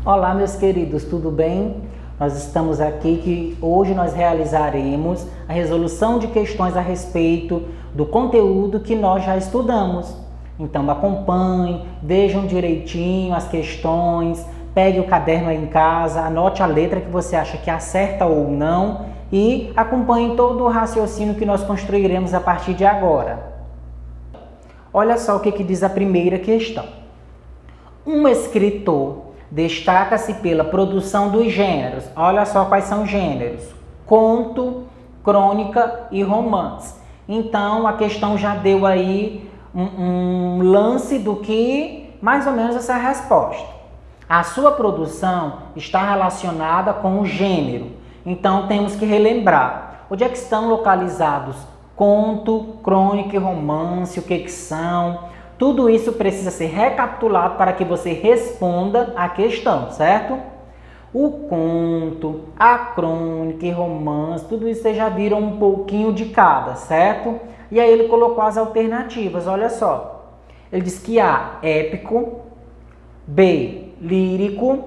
Olá, meus queridos, tudo bem? Nós estamos aqui que hoje nós realizaremos a resolução de questões a respeito do conteúdo que nós já estudamos. Então acompanhem, vejam direitinho as questões, pegue o caderno aí em casa, anote a letra que você acha que acerta ou não e acompanhe todo o raciocínio que nós construiremos a partir de agora. Olha só o que diz a primeira questão. Um escritor destaca-se pela produção dos gêneros. Olha só quais são os gêneros: conto, crônica e romance. Então a questão já deu aí um lance do que mais ou menos essa resposta. A sua produção está relacionada com o gênero. Então temos que relembrar onde é que estão localizados conto, crônica e romance, o que são. Tudo isso precisa ser recapitulado para que você responda a questão, certo? O conto, a crônica e romance, tudo isso vocês já viram um pouquinho de cada, certo? E aí ele colocou as alternativas, olha só. Ele diz que A, épico, B, lírico,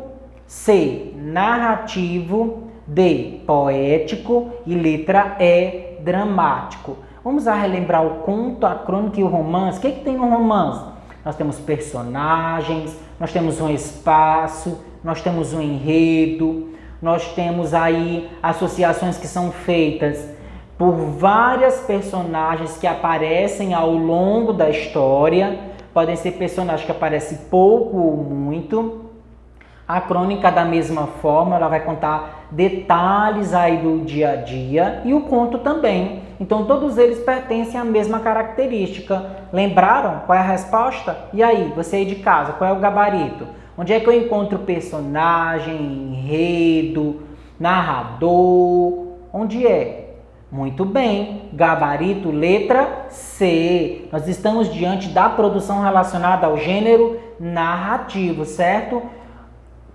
C, narrativo, D, poético e letra E, dramático. Vamos a relembrar o conto, a crônica e o romance. O que tem no romance? Nós temos personagens, nós temos um espaço, nós temos um enredo, nós temos aí associações que são feitas por várias personagens que aparecem ao longo da história. Podem ser personagens que aparecem pouco ou muito. A crônica, da mesma forma, ela vai contar detalhes aí do dia a dia, e o conto também. Então, todos eles pertencem à mesma característica. Lembraram qual é a resposta? E aí, você aí de casa, qual é o gabarito? Onde é que eu encontro personagem, enredo, narrador? Onde é? Muito bem, gabarito, letra C. Nós estamos diante da produção relacionada ao gênero narrativo, certo?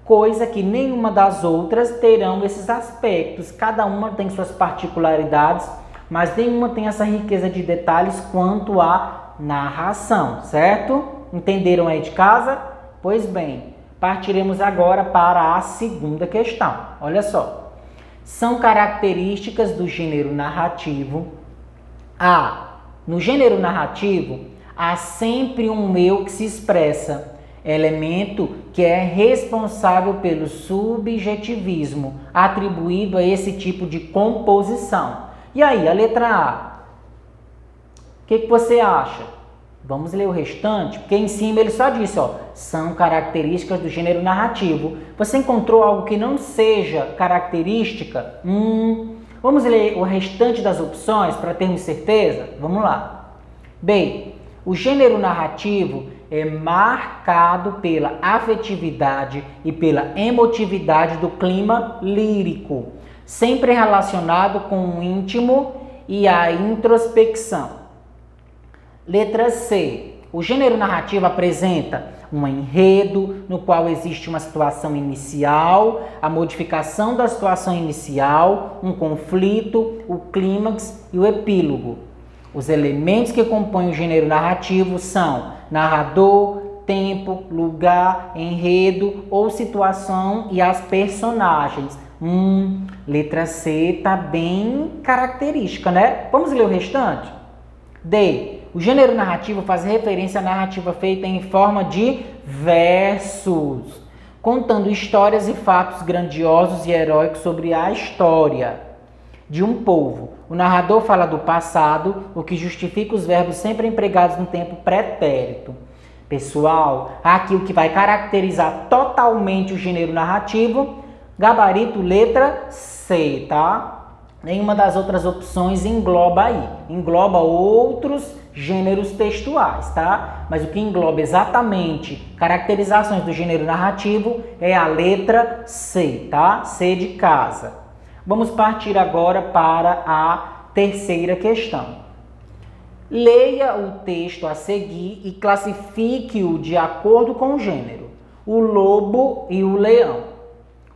Coisa que nenhuma das outras terão esses aspectos. Cada uma tem suas particularidades, mas nenhuma tem essa riqueza de detalhes quanto à narração, certo? Entenderam aí de casa? Pois bem, partiremos agora para a segunda questão. Olha só. São características do gênero narrativo. A. No gênero narrativo, há sempre um eu que se expressa, elemento que é responsável pelo subjetivismo atribuído a esse tipo de composição. E aí, a letra A? O que você acha? Vamos ler o restante, porque em cima ele só disse, ó, são características do gênero narrativo. Você encontrou algo que não seja característica? Vamos ler o restante das opções para termos certeza? Vamos lá. B. O gênero narrativo é marcado pela afetividade e pela emotividade do clima lírico, sempre relacionado com o íntimo e a introspecção. Letra C. O gênero narrativo apresenta um enredo no qual existe uma situação inicial, a modificação da situação inicial, um conflito, o clímax e o epílogo. Os elementos que compõem o gênero narrativo são narrador, tempo, lugar, enredo ou situação e as personagens. Letra C tá bem característica, né? Vamos ler o restante? D. O gênero narrativo faz referência à narrativa feita em forma de versos, contando histórias e fatos grandiosos e heróicos sobre a história de um povo. O narrador fala do passado, o que justifica os verbos sempre empregados no tempo pretérito. Pessoal, aqui o que vai caracterizar totalmente o gênero narrativo, gabarito letra C, tá? Nenhuma das outras opções engloba aí. Engloba outros gêneros textuais, tá? Mas o que engloba exatamente caracterizações do gênero narrativo é a letra C, tá? C de casa. Vamos partir agora para a terceira questão. Leia o texto a seguir e classifique-o de acordo com o gênero. O lobo e o leão.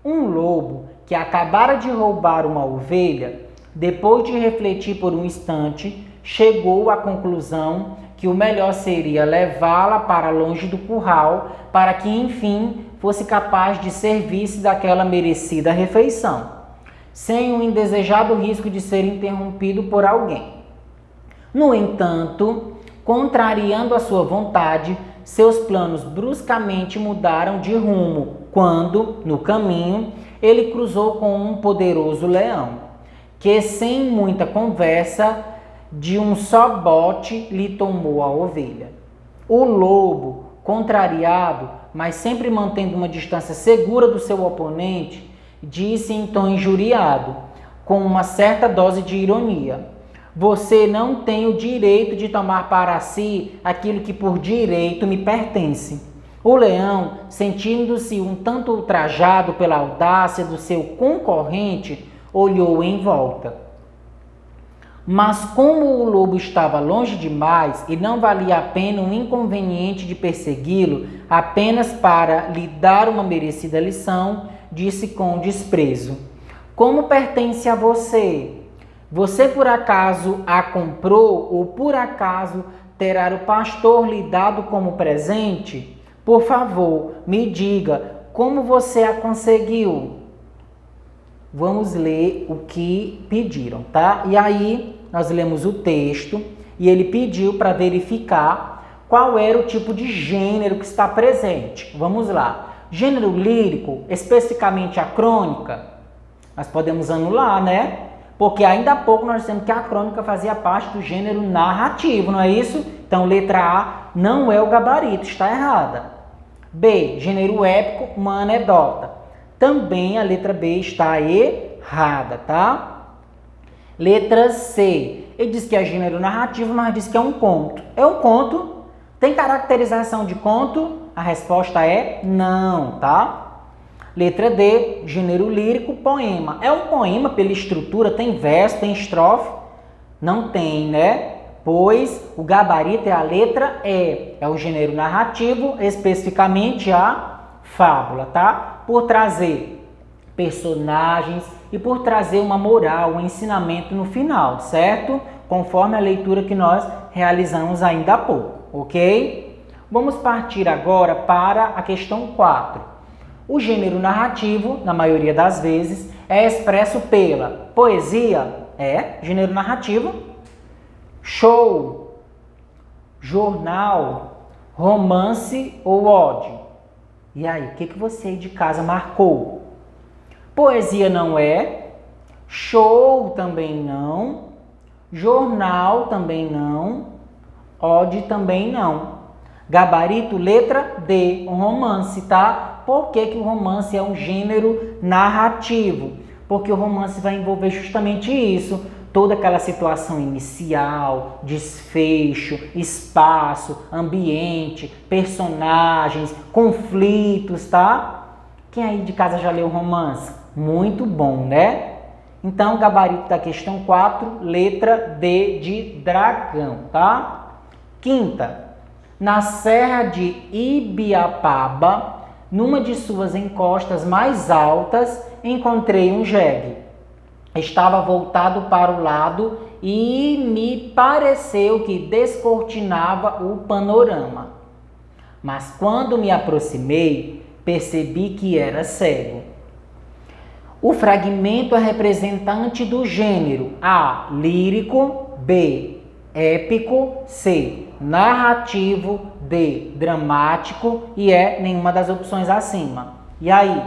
Um lobo que acabara de roubar uma ovelha, depois de refletir por um instante, chegou à conclusão que o melhor seria levá-la para longe do curral, para que, enfim, fosse capaz de servir-se daquela merecida refeição, sem o indesejado risco de ser interrompido por alguém. No entanto, contrariando a sua vontade, seus planos bruscamente mudaram de rumo quando, no caminho, ele cruzou com um poderoso leão, que sem muita conversa, de um só bote lhe tomou a ovelha. O lobo, contrariado, mas sempre mantendo uma distância segura do seu oponente, disse em tom injuriado, com uma certa dose de ironia: você não tem o direito de tomar para si aquilo que por direito me pertence. O leão, sentindo-se um tanto ultrajado pela audácia do seu concorrente, olhou em volta. Mas como o lobo estava longe demais e não valia a pena um inconveniente de persegui-lo apenas para lhe dar uma merecida lição, disse com desprezo: como pertence a você? Você por acaso a comprou ou por acaso terá o pastor lhe dado como presente? Por favor, me diga como você a conseguiu. Vamos ler o que pediram, tá? E aí nós lemos o texto e ele pediu para verificar qual era o tipo de gênero que está presente. Vamos lá. Gênero lírico, especificamente a crônica, nós podemos anular, né? Porque ainda há pouco nós dissemos que a crônica fazia parte do gênero narrativo, não é isso? Então, letra A não é o gabarito, está errada. B, gênero épico, uma anedota. Também a letra B está errada, tá? Letra C, ele diz que é gênero narrativo, mas diz que é um conto. É um conto? Tem caracterização de conto? A resposta é não, tá? Letra D, gênero lírico, poema. É um poema pela estrutura, tem verso, tem estrofe? Não tem, né? Pois o gabarito é a letra E. É o gênero narrativo, especificamente a fábula, tá? Por trazer personagens e por trazer uma moral, um ensinamento no final, certo? Conforme a leitura que nós realizamos ainda há pouco, ok? Vamos partir agora para a questão 4. O gênero narrativo, na maioria das vezes, é expresso pela poesia, gênero narrativo, show, jornal, romance ou ode. E aí, o que você aí de casa marcou? Poesia não é, show também não, jornal também não, ode também não. Gabarito, letra D, um romance, tá? Por que o romance é um gênero narrativo? Porque o romance vai envolver justamente isso, toda aquela situação inicial, desfecho, espaço, ambiente, personagens, conflitos, tá? Quem aí de casa já leu romance? Muito bom, né? Então, gabarito da questão 4, letra D de dragão, tá? Quinta. Na Serra de Ibiapaba, numa de suas encostas mais altas, encontrei um jegue. Estava voltado para o lado e me pareceu que descortinava o panorama. Mas quando me aproximei, percebi que era cego. O fragmento é representante do gênero A, lírico, B, épico, C, narrativo, D, dramático e E, nenhuma das opções acima. E aí,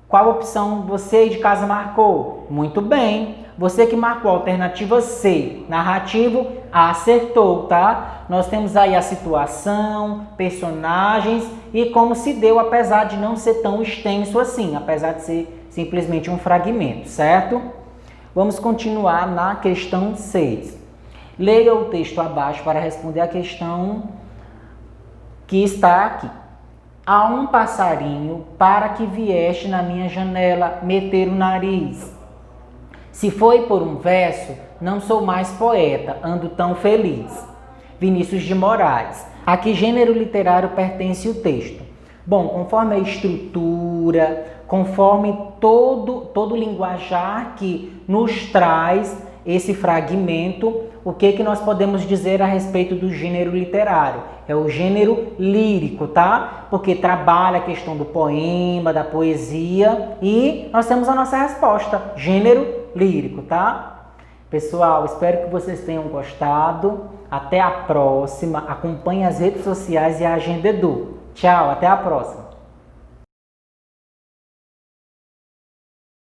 qual opção você de casa marcou? Muito bem, você que marcou a alternativa C, narrativo, acertou, tá? Nós temos aí a situação, personagens e como se deu, apesar de não ser tão extenso assim, apesar de ser simplesmente um fragmento, certo? Vamos continuar na questão 6. Leia o texto abaixo para responder a questão que está aqui. Há um passarinho para que vieste na minha janela meter o nariz. Se foi por um verso, não sou mais poeta, ando tão feliz. Vinícius de Moraes. A que gênero literário pertence o texto? Bom, conforme a estrutura, conforme todo o linguajar que nos traz esse fragmento, o que nós podemos dizer a respeito do gênero literário? É o gênero lírico, tá? Porque trabalha a questão do poema, da poesia, e nós temos a nossa resposta, gênero lírico, tá? Pessoal, espero que vocês tenham gostado. Até a próxima. Acompanhe as redes sociais e a Agenda Edu. Tchau, até a próxima.